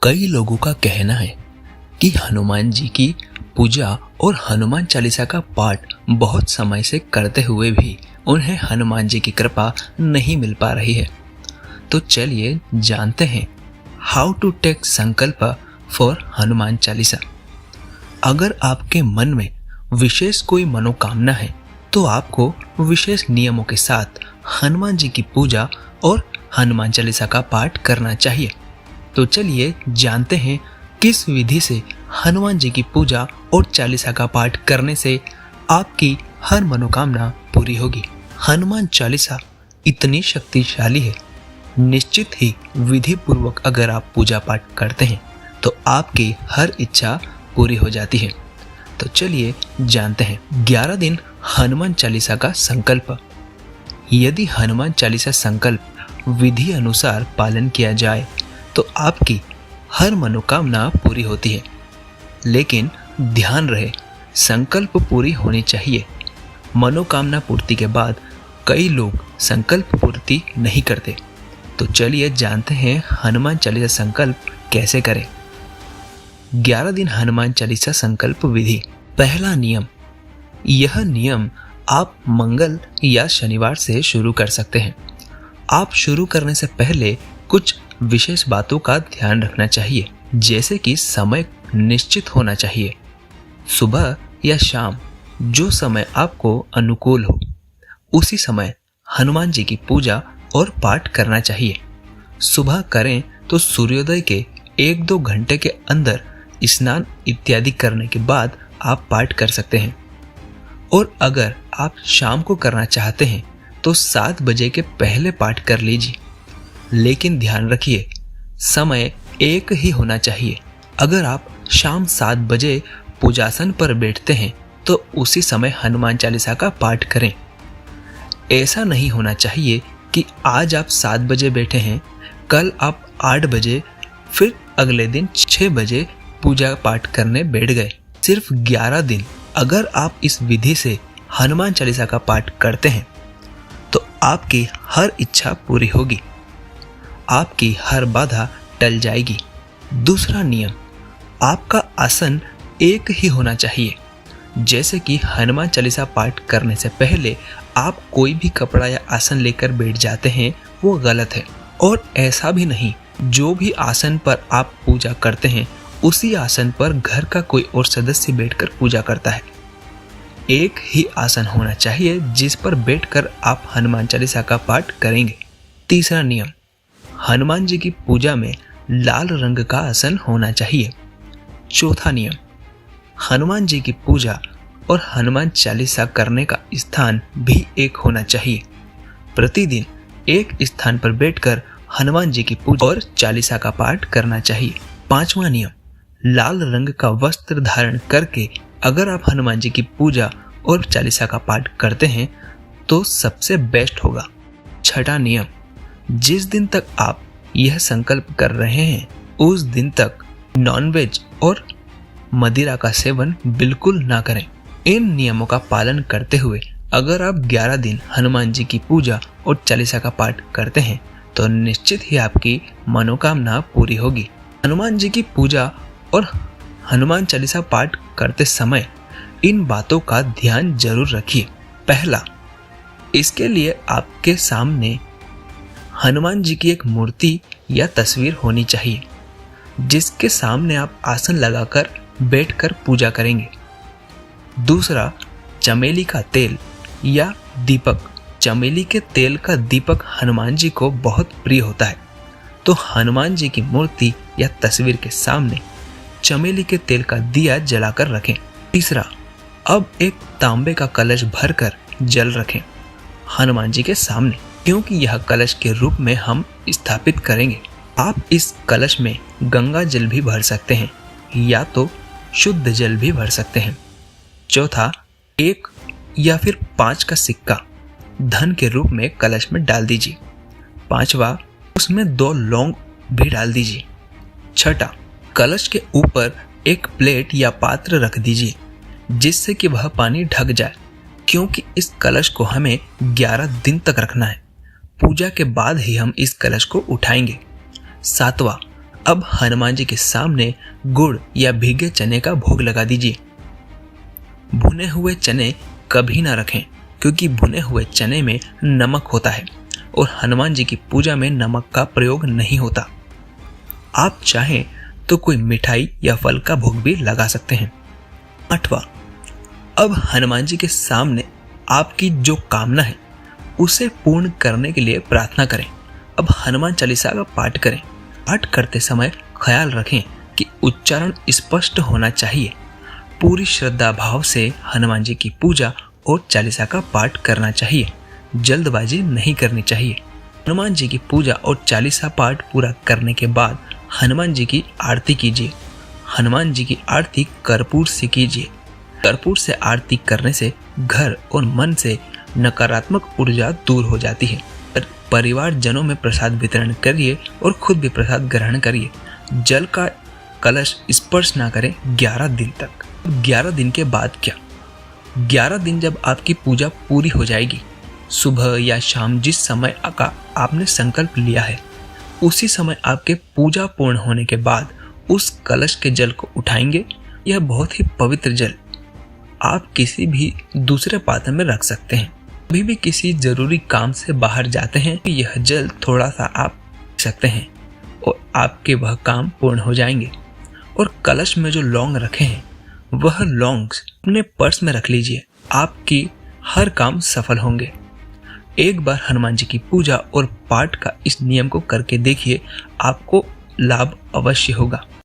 कई लोगों का कहना है कि हनुमान जी की पूजा और हनुमान चालीसा का पाठ बहुत समय से करते हुए भी उन्हें हनुमान जी की कृपा नहीं मिल पा रही है। तो चलिए जानते हैं हाउ टू टेक संकल्प फॉर हनुमान चालीसा। अगर आपके मन में विशेष कोई मनोकामना है तो आपको विशेष नियमों के साथ हनुमान जी की पूजा और हनुमान चालीसा का पाठ करना चाहिए। तो चलिए जानते हैं किस विधि से हनुमान जी की पूजा और चालीसा का पाठ करने से आपकी हर मनोकामना पूरी होगी। हनुमान चालीसा इतनी शक्तिशाली है, निश्चित ही विधि पूर्वक अगर आप पूजा पाठ करते हैं तो आपकी हर इच्छा पूरी हो जाती है। तो चलिए जानते हैं 11 दिन हनुमान चालीसा का संकल्प। यदि हनुमान चालीसा संकल्प विधि अनुसार पालन किया जाए तो आपकी हर मनोकामना पूरी होती है। लेकिन ध्यान रहे, संकल्प पूरी होनी चाहिए। मनोकामना पूर्ति के बाद कई लोग संकल्प पूर्ति नहीं करते। तो चलिए जानते हैं हनुमान चालीसा संकल्प कैसे करें। 11 दिन हनुमान चालीसा संकल्प विधि। पहला नियम। यह नियम आप मंगल या शनिवार से शुरू कर सकते हैं। आप शुरू करने से पहले कुछ विशेष बातों का ध्यान रखना चाहिए, जैसे कि समय निश्चित होना चाहिए। सुबह या शाम जो समय आपको अनुकूल हो उसी समय हनुमान जी की पूजा और पाठ करना चाहिए। सुबह करें तो सूर्योदय के 1-2 घंटे के अंदर स्नान इत्यादि करने के बाद आप पाठ कर सकते हैं। और अगर आप शाम को करना चाहते हैं तो 7 बजे के पहले पाठ कर लीजिए। लेकिन ध्यान रखिए, समय एक ही होना चाहिए। अगर आप शाम 7 बजे पूजासन पर बैठते हैं तो उसी समय हनुमान चालीसा का पाठ करें। ऐसा नहीं होना चाहिए कि आज आप 7 बजे बैठे हैं, कल आप 8 बजे, फिर अगले दिन 6 बजे पूजा पाठ करने बैठ गए। सिर्फ 11 दिन अगर आप इस विधि से हनुमान चालीसा का पाठ करते हैं तो आपकी हर इच्छा पूरी होगी, आपकी हर बाधा टल जाएगी। दूसरा नियम, आपका आसन एक ही होना चाहिए। जैसे कि हनुमान चालीसा पाठ करने से पहले आप कोई भी कपड़ा या आसन लेकर बैठ जाते हैं, वो गलत है। और ऐसा भी नहीं, जो भी आसन पर आप पूजा करते हैं उसी आसन पर घर का कोई और सदस्य बैठकर पूजा करता है। एक ही आसन होना चाहिए जिस पर बैठकर आप हनुमान चालीसा का पाठ करेंगे। तीसरा नियम, हनुमान जी की पूजा में लाल रंग का आसन होना चाहिए। चौथा नियम, हनुमान जी की पूजा और हनुमान चालीसा करने का स्थान भी एक होना चाहिए। प्रतिदिन एक स्थान पर बैठकर हनुमान जी की पूजा और चालीसा का पाठ करना चाहिए। पांचवा नियम, लाल रंग का वस्त्र धारण करके अगर आप हनुमान जी की पूजा और चालीसा का पाठ करते हैं तो सबसे बेस्ट होगा। छठा नियम, जिस दिन तक आप यह संकल्प कर रहे हैं उस दिन तक नॉनवेज और मदिरा का सेवन बिल्कुल ना करें। इन नियमों का पालन करते हुए अगर आप 11 दिन हनुमान जी की पूजा और चालीसा का पाठ करते हैं तो निश्चित ही आपकी मनोकामना पूरी होगी। हनुमान जी की पूजा और हनुमान चालीसा पाठ करते समय इन बातों का ध्यान जरूर रखिए। पहला, इसके लिए आपके सामने हनुमान जी की एक मूर्ति या तस्वीर होनी चाहिए जिसके सामने आप आसन लगाकर बैठकर पूजा करेंगे। दूसरा, चमेली का तेल या दीपक। चमेली के तेल का दीपक हनुमान जी को बहुत प्रिय होता है, तो हनुमान जी की मूर्ति या तस्वीर के सामने चमेली के तेल का दिया जलाकर रखें। तीसरा, अब एक तांबे का कलश भरकर जल रखें हनुमान जी के सामने, क्योंकि यह कलश के रूप में हम स्थापित करेंगे। आप इस कलश में गंगा जल भी भर सकते हैं या तो शुद्ध जल भी भर सकते हैं। चौथा, 1 या फिर 5 का सिक्का धन के रूप में कलश में डाल दीजिए। पांचवा, उसमें 2 लौंग भी डाल दीजिए। छठा, कलश के ऊपर एक प्लेट या पात्र रख दीजिए जिससे कि वह पानी ढक जाए, क्योंकि इस कलश को हमें 11 दिन तक रखना है। पूजा के बाद ही हम इस कलश को उठाएंगे। सातवां, अब हनुमान जी के सामने गुड़ या भीगे चने का भोग लगा दीजिए। भुने हुए चने कभी ना रखें, क्योंकि भुने हुए चने में नमक होता है और हनुमान जी की पूजा में नमक का प्रयोग नहीं होता। आप चाहें तो कोई मिठाई या फल का भोग भी लगा सकते हैं। 8वां, अब हनुमान जी के सामने आपकी जो कामना है उसे पूर्ण करने के लिए प्रार्थना करें। अब हनुमान चालीसा का पाठ करें। पाठ करते समय ख्याल रखें कि उच्चारण स्पष्ट होना चाहिए। पूरी श्रद्धा भाव से हनुमान जी की पूजा और चालीसा का पाठ करना चाहिए। जल्दबाजी नहीं करनी चाहिए। हनुमान जी की पूजा और चालीसा पाठ पूरा करने के बाद हनुमान जी की आरती कीजिए। हनुमान जी की आरती कर्पूर से कीजिए। कर्पूर से आरती करने से घर और मन से नकारात्मक ऊर्जा दूर हो जाती है। परिवार जनों में प्रसाद वितरण करिए और खुद भी प्रसाद ग्रहण करिए। जल का कलश स्पर्श ना करें 11 दिन तक। 11 दिन के बाद क्या? 11 दिन जब आपकी पूजा पूरी हो जाएगी, सुबह या शाम जिस समय का आपने संकल्प लिया है, उसी समय आपके पूजा पूर्ण होने के बाद उस कलश के जल को उठाएंगे। यह बहुत ही पवित्र जल आप किसी भी दूसरे पात्र में रख सकते हैं। अभी भी किसी जरूरी काम से बाहर जाते हैं, यह जल थोड़ा सा आप पी सकते हैं और आपके वह काम पूर्ण हो जाएंगे। और कलश में जो लौंग रखे हैं वह लौंग अपने पर्स में रख लीजिए। आपकी हर काम सफल होंगे। एक बार हनुमान जी की पूजा और पाठ का इस नियम को करके देखिए, आपको लाभ अवश्य होगा।